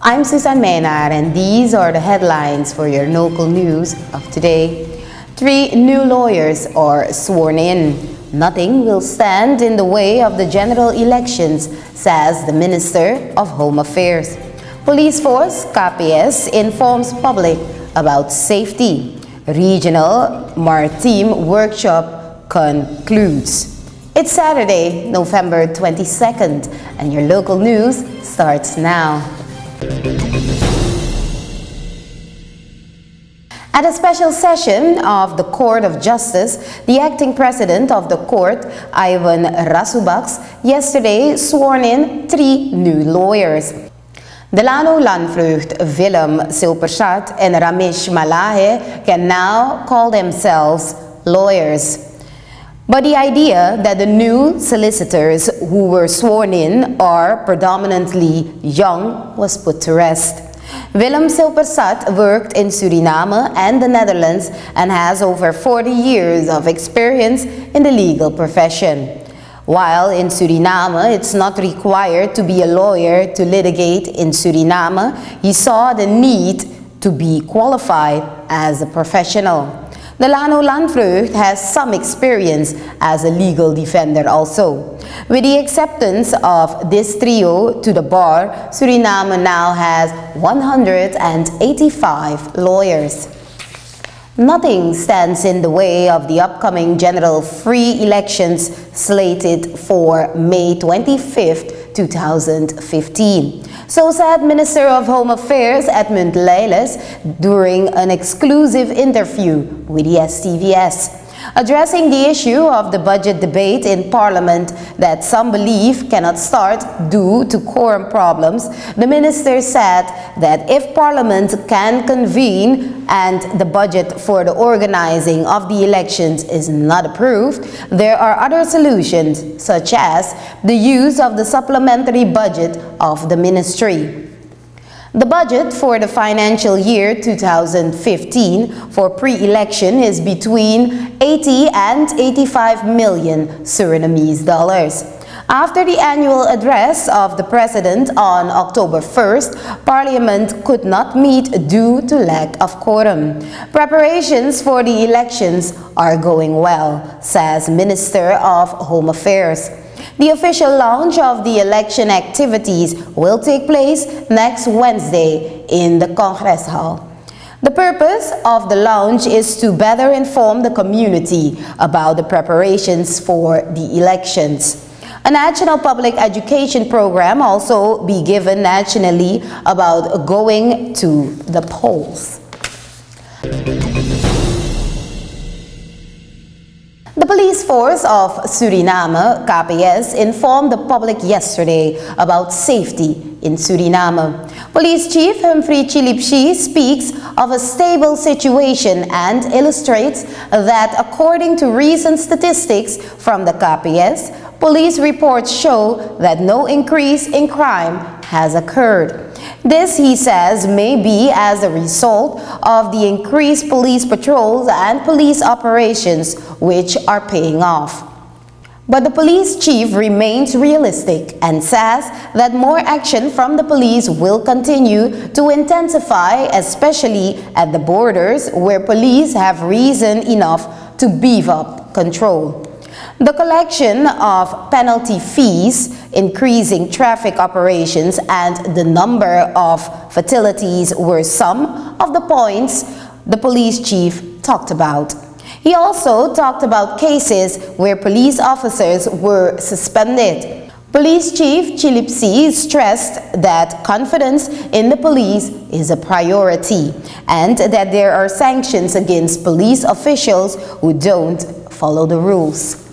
I'm Susan Maynard, and these are the headlines for your local news of today. 3 new lawyers are sworn in. Nothing will stand in the way of the general elections, says the Minister of Home Affairs. Police Force KPS informs public about safety. Regional Maritime Workshop concludes. It's Saturday, November 22nd, and your local news starts now. At a special session of the Court of Justice, the acting president of the court, Ivan Rasubaks, yesterday sworn in 3 new lawyers. Delano Landvleugd, Willem Silpersat, and Ramesh Malahe can now call themselves lawyers. But the idea that the new solicitors who were sworn in are predominantly young was put to rest. Willem Silpersat worked in Suriname and the Netherlands and has over 40 years of experience in the legal profession. While in Suriname it's not required to be a lawyer to litigate in Suriname, he saw the need to be qualified as a professional. Delano Landvleugd has some experience as a legal defender also. With the acceptance of this trio to the bar, Suriname now has 185 lawyers. Nothing stands in the way of the upcoming general free elections slated for May 25th, 2015. So said Minister of Home Affairs Edmund Leyles during an exclusive interview with the STVS. Addressing the issue of the budget debate in Parliament that some believe cannot start due to quorum problems, the minister said that if Parliament can convene and the budget for the organizing of the elections is not approved, there are other solutions, such as the use of the supplementary budget of the ministry. The budget for the financial year 2015 for pre-election is between 80 and 85 million Surinamese dollars. After the annual address of the President on October 1st, Parliament could not meet due to lack of quorum. Preparations for the elections are going well, says Minister of Home Affairs. The official launch of the election activities will take place next Wednesday in the Congress Hall. The purpose of the launch is to better inform the community about the preparations for the elections. A national public education program also be given nationally about going to the polls. The Police Force of Suriname, KPS, informed the public yesterday about safety in Suriname. Police Chief Humphrey Chilipshi speaks of a stable situation and illustrates that according to recent statistics from the KPS, police reports show that no increase in crime has occurred. This, he says, may be as a result of the increased police patrols and police operations, which are paying off. But the police chief remains realistic and says that more action from the police will continue to intensify, especially at the borders where police have reason enough to beef up control. The collection of penalty fees, increasing traffic operations, and the number of fatalities were some of the points the police chief talked about. He also talked about cases where police officers were suspended. Police Chief Chilipshi stressed that confidence in the police is a priority and that there are sanctions against police officials who don't follow the rules.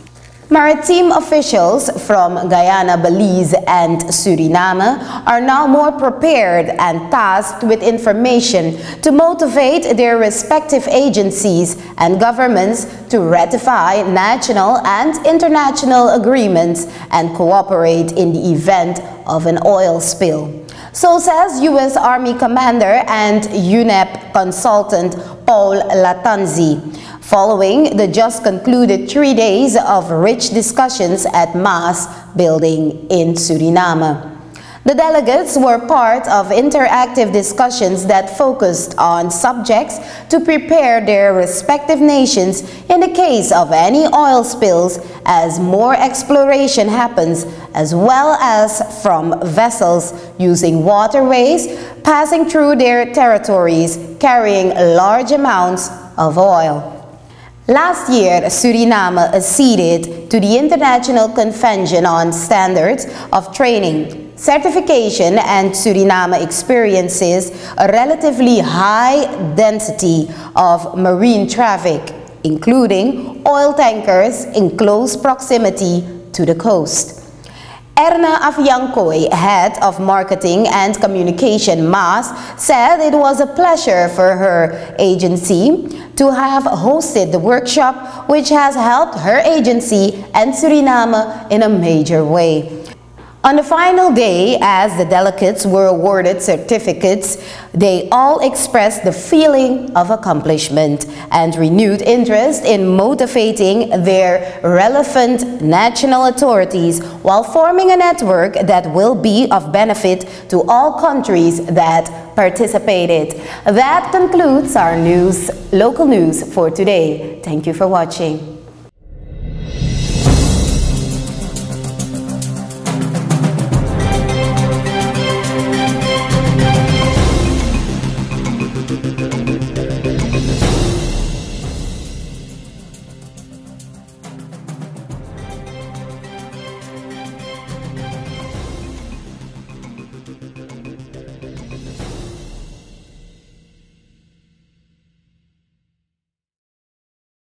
Maritime officials from Guyana, Belize, and Suriname are now more prepared and tasked with information to motivate their respective agencies and governments to ratify national and international agreements and cooperate in the event of an oil spill. So says U.S. Army Commander and UNEP consultant Paul Latanzi, following the just concluded 3 days of rich discussions at MAS building in Suriname. The delegates were part of interactive discussions that focused on subjects to prepare their respective nations in the case of any oil spills as more exploration happens, as well as from vessels using waterways passing through their territories carrying large amounts of oil. Last year, Suriname acceded to the International Convention on Standards of Training, Certification, and Suriname experiences a relatively high density of marine traffic, including oil tankers in close proximity to the coast. Erna Afyankoy, head of marketing and communication MAS, said it was a pleasure for her agency to have hosted the workshop, which has helped her agency and Suriname in a major way. On the final day, as the delegates were awarded certificates, they all expressed the feeling of accomplishment and renewed interest in motivating their relevant national authorities while forming a network that will be of benefit to all countries that participated. That concludes our local news for today. Thank you for watching.